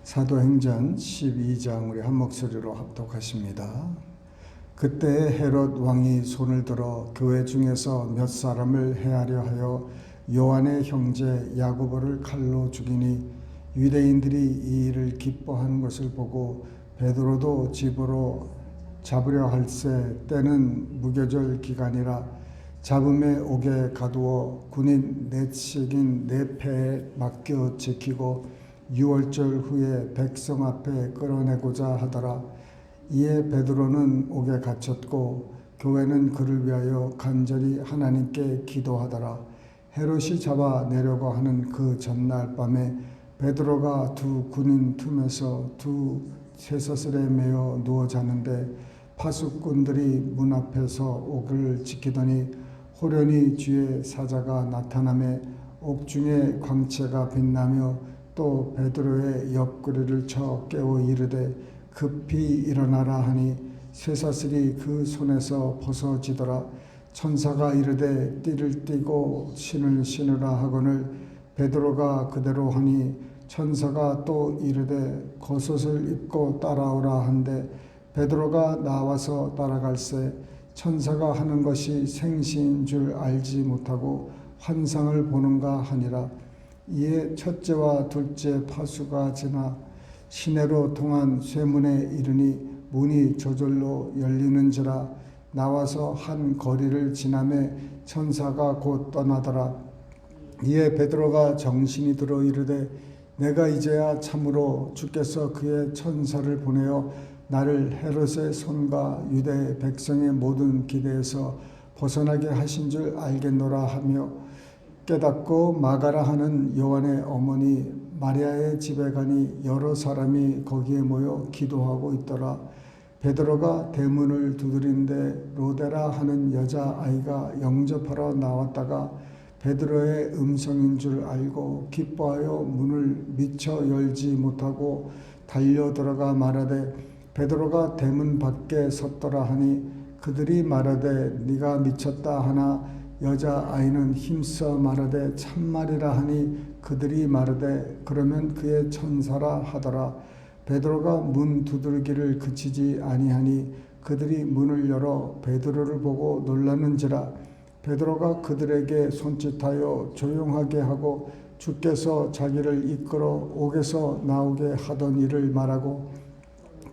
사도행전 12장 우리 한 목소리로 합독하십니다. 그때 헤롯 왕이 손을 들어 교회 중에서 몇 사람을 해하려 하여 요한의 형제 야고보를 칼로 죽이니 유대인들이 이 일을 기뻐하는 것을 보고 베드로도 집으로 잡으려 할세 때는 무교절 기간이라 잡음에 옥에 가두어 군인 넷씩인 네 패에 맡겨 지키고 6월절 후에 백성 앞에 끌어내고자 하더라. 이에 베드로는 옥에 갇혔고 교회는 그를 위하여 간절히 하나님께 기도하더라. 헤롯이 잡아내려고 하는 그 전날 밤에 베드로가 두 군인 틈에서 두 쇠사슬에 매어 누워 자는데 파수꾼들이 문 앞에서 옥을 지키더니 호련히 주의 사자가 나타나매 옥중에 광채가 빛나며 또 베드로의 옆구리를 쳐 깨워 이르되 급히 일어나라 하니 쇠사슬이 그 손에서 벗어지더라. 천사가 이르되 띠를 띠고 신을 신으라 하거늘 베드로가 그대로 하니 천사가 또 이르되 겉옷을 입고 따라오라 한데 베드로가 나와서 따라갈새 천사가 하는 것이 생시인 줄 알지 못하고 환상을 보는가 하니라. 이에 첫째와 둘째 파수가 지나 시내로 통한 쇠문에 이르니 문이 저절로 열리는지라. 나와서 한 거리를 지나매 천사가 곧 떠나더라. 이에 베드로가 정신이 들어 이르되 내가 이제야 참으로 주께서 그의 천사를 보내어 나를 헤롯의 손과 유대 백성의 모든 기대에서 벗어나게 하신 줄 알겠노라 하며 깨닫고 마가라 하는 요한의 어머니 마리아의 집에 가니 여러 사람이 거기에 모여 기도하고 있더라. 베드로가 대문을 두드린데 로데라 하는 여자아이가 영접하러 나왔다가 베드로의 음성인 줄 알고 기뻐하여 문을 미처 열지 못하고 달려 들어가 말하되 베드로가 대문 밖에 섰더라 하니 그들이 말하되 네가 미쳤다 하나 여자아이는 힘써 말하되 참말이라 하니 그들이 말하되 그러면 그의 천사라 하더라. 베드로가 문 두드리기를 그치지 아니하니 그들이 문을 열어 베드로를 보고 놀라는지라. 베드로가 그들에게 손짓하여 조용하게 하고 주께서 자기를 이끌어 옥에서 나오게 하던 일을 말하고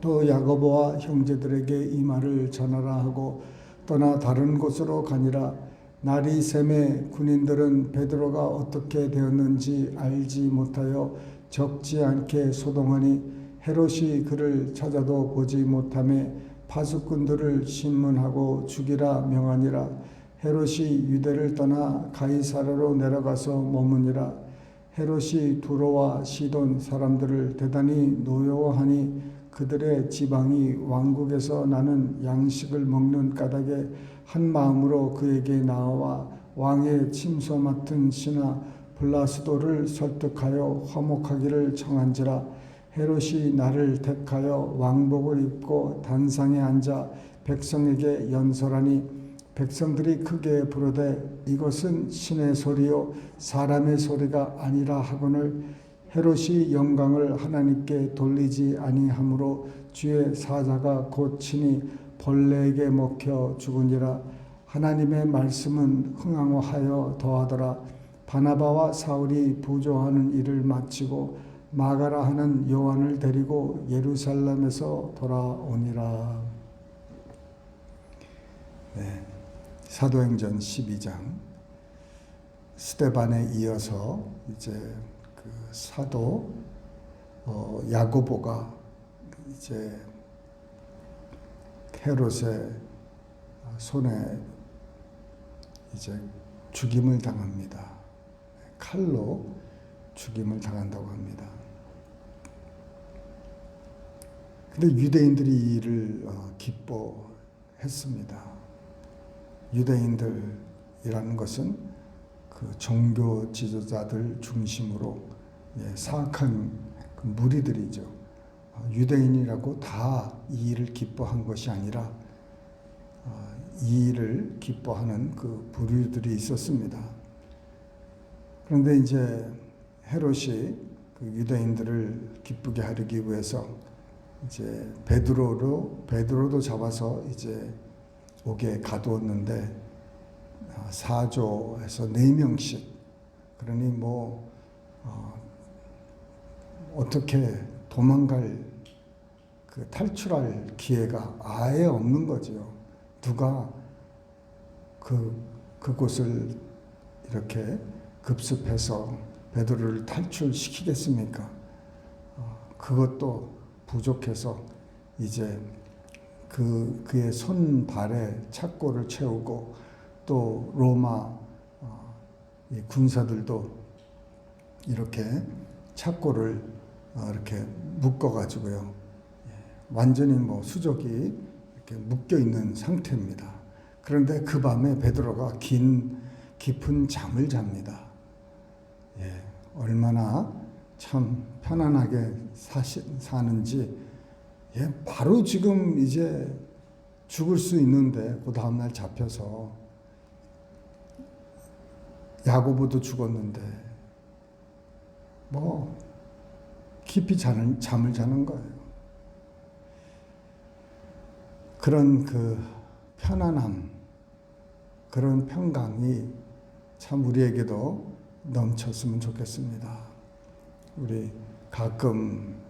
또 야고보와 형제들에게 이 말을 전하라 하고 떠나 다른 곳으로 가니라. 날이 새매 군인들은 베드로가 어떻게 되었는지 알지 못하여 적지 않게 소동하니 헤롯이 그를 찾아도 보지 못하매 파수꾼들을 신문하고 죽이라 명하니라. 헤롯이 유대를 떠나 가이사랴로 내려가서 머무니라. 헤롯이 두로와 시돈 사람들을 대단히 노여워하니 그들의 지방이 왕국에서 나는 양식을 먹는 까닭에 한 마음으로 그에게 나와 왕의 침소 맡은 신하 블라스도를 설득하여 화목하기를 청한지라. 헤롯이 나를 택하여 왕복을 입고 단상에 앉아 백성에게 연설하니 백성들이 크게 부르되 이것은 신의 소리요 사람의 소리가 아니라 하거늘 헤롯이 영광을 하나님께 돌리지 아니하므로 주의 사자가 곧 친히 벌레에게 먹혀 죽으니라. 하나님의 말씀은 흥황하여 더하더라. 바나바와 사울이 부조하는 일을 마치고 마가라 하는 요한을 데리고 예루살렘에서 돌아오니라. 네, 사도행전 12장 스데반에 이어서 이제 그 사도 야고보가 이제 헤롯의 손에 이제 죽임을 당합니다. 칼로 죽임을 당한다고 합니다. 근데 유대인들이 이 일을 기뻐했습니다. 유대인들이라는 것은 그 종교 지도자들 중심으로 사악한 그 무리들이죠. 유대인이라고 다 이 일을 기뻐한 것이 아니라 이 일을 기뻐하는 그 부류들이 있었습니다. 그런데 이제 헤롯이 그 유대인들을 기쁘게 하기 위해서 이제 베드로도 잡아서 이제 옥에 가두었는데, 사조에서 4명씩, 그러니 뭐 어떻게 도망갈 그 탈출할 기회가 아예 없는 거지요. 누가 그곳을 이렇게 급습해서 베드로를 탈출시키겠습니까? 그것도 부족해서 이제 그의 손발에 착고를 채우고, 또 로마 이 군사들도 이렇게 착고를 이렇게 묶어가지고요, 완전히 뭐 수족이 이렇게 묶여 있는 상태입니다. 그런데 그 밤에 베드로가 깊은 잠을 잡니다. 얼마나 참 편안하게 사는지. 바로 지금 이제 죽을 수 있는데 그 다음날 잡혀서, 야고보도 죽었는데 뭐 깊이 잠을 자는 거예요. 그런 그 편안함, 그런 평강이 참 우리에게도 넘쳤으면 좋겠습니다. 우리 가끔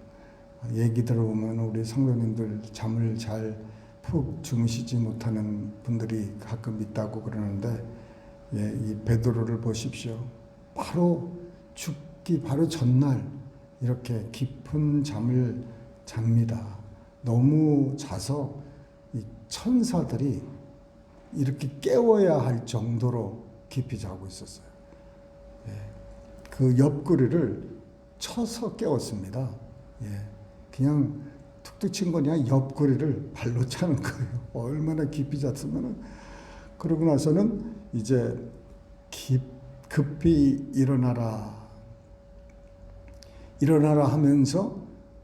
얘기 들어보면 우리 성도님들 잠을 잘 푹 주무시지 못하는 분들이 가끔 있다고 그러는데, 이 베드로를 보십시오. 바로 죽기 바로 전날 이렇게 깊은 잠을 잡니다. 너무 자서 이 천사들이 이렇게 깨워야 할 정도로 깊이 자고 있었어요. 그 옆구리를 쳐서 깨웠습니다. 그냥 툭툭 친 거냐, 옆구리를 발로 차는 거예요. 얼마나 깊이 잤으면은. 그러고 나서는 이제 급히 일어나라 하면서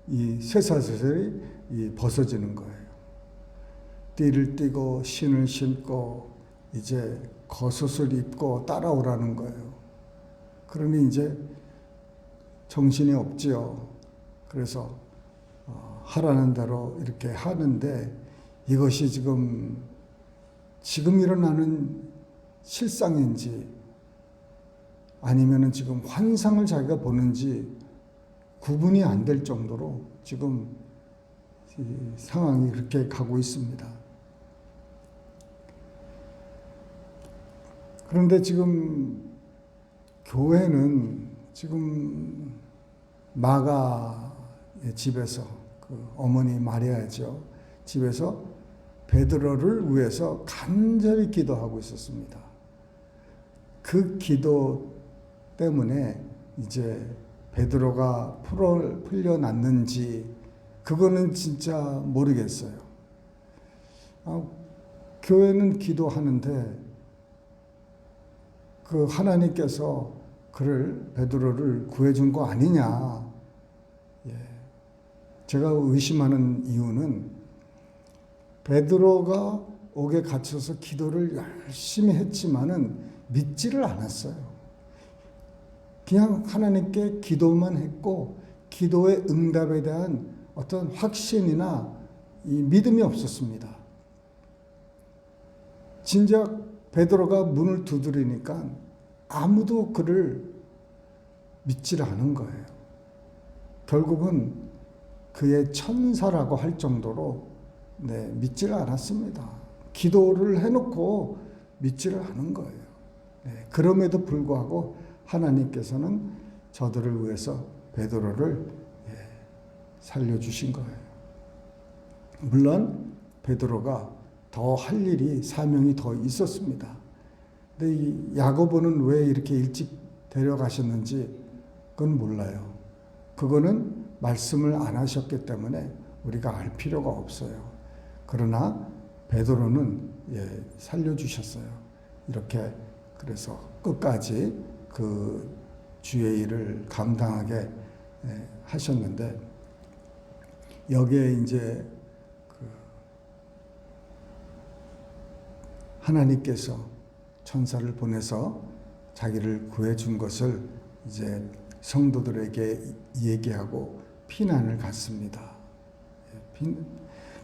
이 쇠사슬이 벗어지는 거예요. 띠를 띠고 신을 신고 이제 겉옷을 입고 따라오라는 거예요. 그러니 이제 정신이 없지요. 그래서 하라는 대로 이렇게 하는데, 이것이 지금 일어나는 실상인지 아니면은 지금 환상을 자기가 보는지 구분이 안 될 정도로 지금 상황이 그렇게 가고 있습니다. 그런데 지금 교회는 지금 마가의 집에서, 그 어머니 마리아죠, 집에서 베드로를 위해서 간절히 기도하고 있었습니다. 그 기도 때문에 이제 베드로가 풀려났는지 그거는 진짜 모르겠어요. 교회는 기도하는데 그 하나님께서 베드로를 구해준 거 아니냐. 제가 의심하는 이유는, 베드로가 옥에 갇혀서 기도를 열심히 했지만은 믿지를 않았어요. 그냥 하나님께 기도만 했고, 기도의 응답에 대한 어떤 확신이나 이 믿음이 없었습니다. 진작 베드로가 문을 두드리니까 아무도 그를 믿지를 않은 거예요. 결국은 그의 천사라고 할 정도로 믿지를 않았습니다. 기도를 해놓고 믿지를 않은 거예요. 그럼에도 불구하고 하나님께서는 저들을 위해서 베드로를 살려주신 거예요. 물론 베드로가 더 할 일이, 사명이 더 있었습니다. 근데 이 야고보는 왜 이렇게 일찍 데려가셨는지 그건 몰라요. 그거는 말씀을 안 하셨기 때문에 우리가 알 필요가 없어요. 그러나 베드로는 살려주셨어요. 이렇게 그래서 끝까지 그 주의 일을 감당하게 하셨는데, 여기에 이제 하나님께서 천사를 보내서 자기를 구해준 것을 이제 성도들에게 얘기하고 피난을 갔습니다.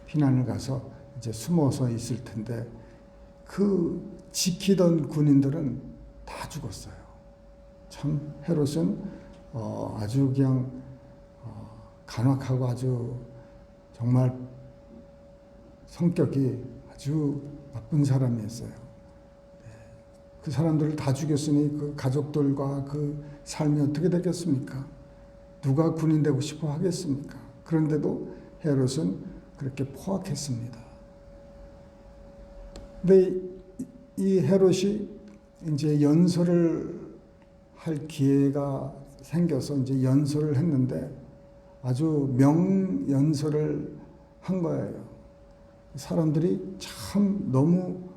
피난을 가서 이제 숨어서 있을 텐데 그 지키던 군인들은 다 죽었어요. 참 헤롯은 아주 그냥 간악하고 아주 정말 성격이 아주 나쁜 사람이었어요. 그 사람들을 다 죽였으니 그 가족들과 그 삶이 어떻게 되겠습니까? 누가 군인 되고 싶어 하겠습니까? 그런데도 헤롯은 그렇게 포악했습니다. 근데 이 헤롯이 이제 연설을 할 기회가 생겨서 이제 연설을 했는데 아주 명연설을 한 거예요. 사람들이 참 너무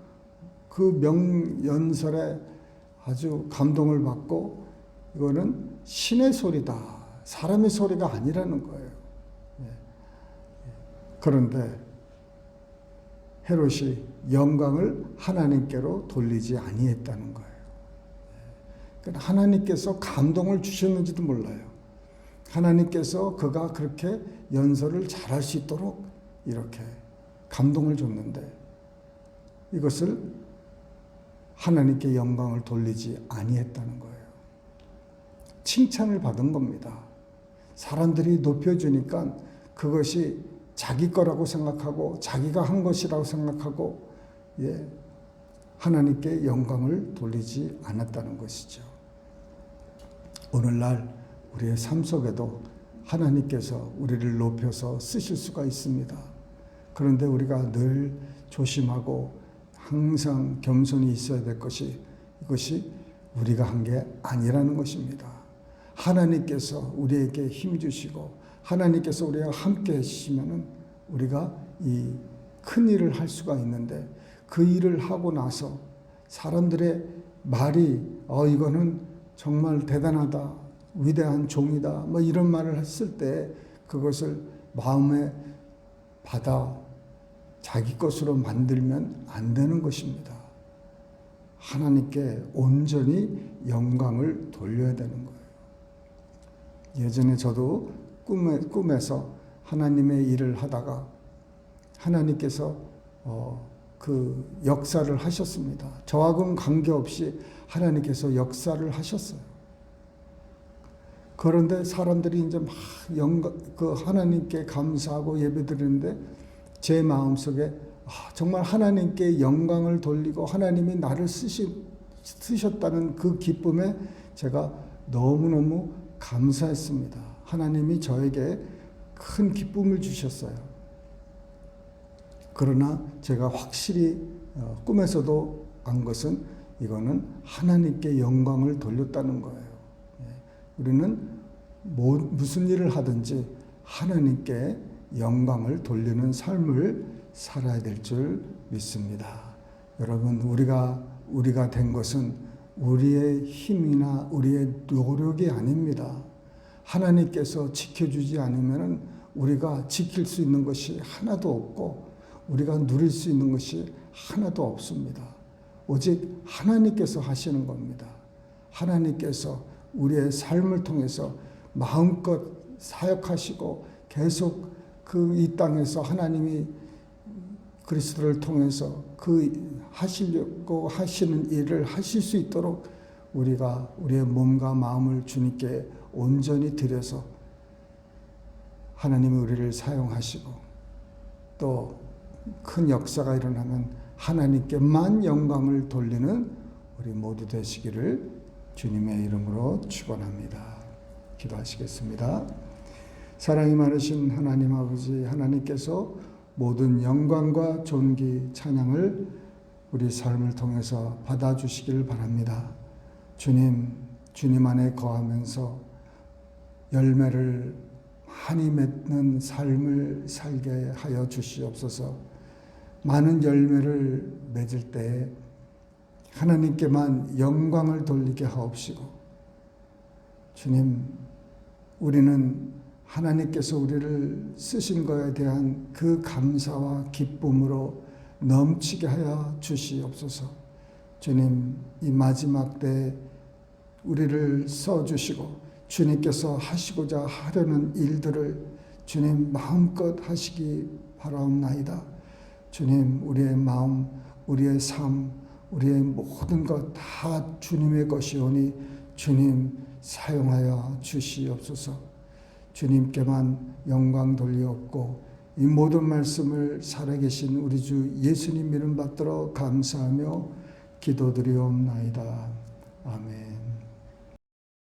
그 명연설에 아주 감동을 받고 이거는 신의 소리다. 사람의 소리가 아니라는 거예요. 그런데 헤롯이 영광을 하나님께로 돌리지 아니했다는 거예요. 하나님께서 감동을 주셨는지도 몰라요. 하나님께서 그가 그렇게 연설을 잘할 수 있도록 이렇게 감동을 줬는데 이것을 하나님께 영광을 돌리지 아니했다는 거예요. 칭찬을 받은 겁니다. 사람들이 높여주니까 그것이 자기 거라고 생각하고 자기가 한 것이라고 생각하고 하나님께 영광을 돌리지 않았다는 것이죠. 오늘날 우리의 삶 속에도 하나님께서 우리를 높여서 쓰실 수가 있습니다. 그런데 우리가 늘 조심하고 항상 겸손히 있어야 될 것이 이것이 우리가 한 게 아니라는 것입니다. 하나님께서 우리에게 힘 주시고 하나님께서 우리와 함께 해주시면 우리가 이 큰 일을 할 수가 있는데 그 일을 하고 나서 사람들의 말이 이거는 정말 대단하다, 위대한 종이다 뭐 이런 말을 했을 때 그것을 마음에 받아 자기 것으로 만들면 안 되는 것입니다. 하나님께 온전히 영광을 돌려야 되는 거예요. 예전에 저도 꿈에서 하나님의 일을 하다가 하나님께서 그 역사를 하셨습니다. 저하고는 관계없이 하나님께서 역사를 하셨어요. 그런데 사람들이 이제 막 그 하나님께 감사하고 예배드리는데 제 마음속에 정말 하나님께 영광을 돌리고 하나님이 나를 쓰셨다는 그 기쁨에 제가 너무너무 감사했습니다. 하나님이 저에게 큰 기쁨을 주셨어요. 그러나 제가 확실히 꿈에서도 안 것은 이거는 하나님께 영광을 돌렸다는 거예요. 우리는 무슨 일을 하든지 하나님께 영광을 돌리는 삶을 살아야 될 줄 믿습니다. 여러분, 우리가 된 것은 우리의 힘이나 우리의 노력이 아닙니다. 하나님께서 지켜주지 않으면 우리가 지킬 수 있는 것이 하나도 없고 우리가 누릴 수 있는 것이 하나도 없습니다. 오직 하나님께서 하시는 겁니다. 하나님께서 우리의 삶을 통해서 마음껏 사역하시고 계속 그 이 땅에서 하나님이 그리스도를 통해서 그 하시려고 하시는 일을 하실 수 있도록 우리가 우리의 몸과 마음을 주님께 온전히 드려서 하나님이 우리를 사용하시고 또 큰 역사가 일어나면 하나님께만 영광을 돌리는 우리 모두 되시기를 주님의 이름으로 축원합니다. 기도하시겠습니다. 사랑이 많으신 하나님 아버지, 하나님께서 모든 영광과 존귀, 찬양을 우리 삶을 통해서 받아주시길 바랍니다. 주님 안에 거하면서 열매를 많이 맺는 삶을 살게 하여 주시옵소서. 많은 열매를 맺을 때 하나님께만 영광을 돌리게 하옵시고, 주님, 우리는 하나님께서 우리를 쓰신 것에 대한 그 감사와 기쁨으로 넘치게 하여 주시옵소서. 주님, 이 마지막 때에 우리를 써주시고 주님께서 하시고자 하려는 일들을 주님 마음껏 하시기 바라옵나이다. 주님, 우리의 마음, 우리의 삶, 우리의 모든 것 다 주님의 것이오니 주님 사용하여 주시옵소서. 주님께만 영광 돌리옵고 이 모든 말씀을 살아계신 우리 주 예수님 이름 받들어 감사하며 기도드리옵나이다. 아멘.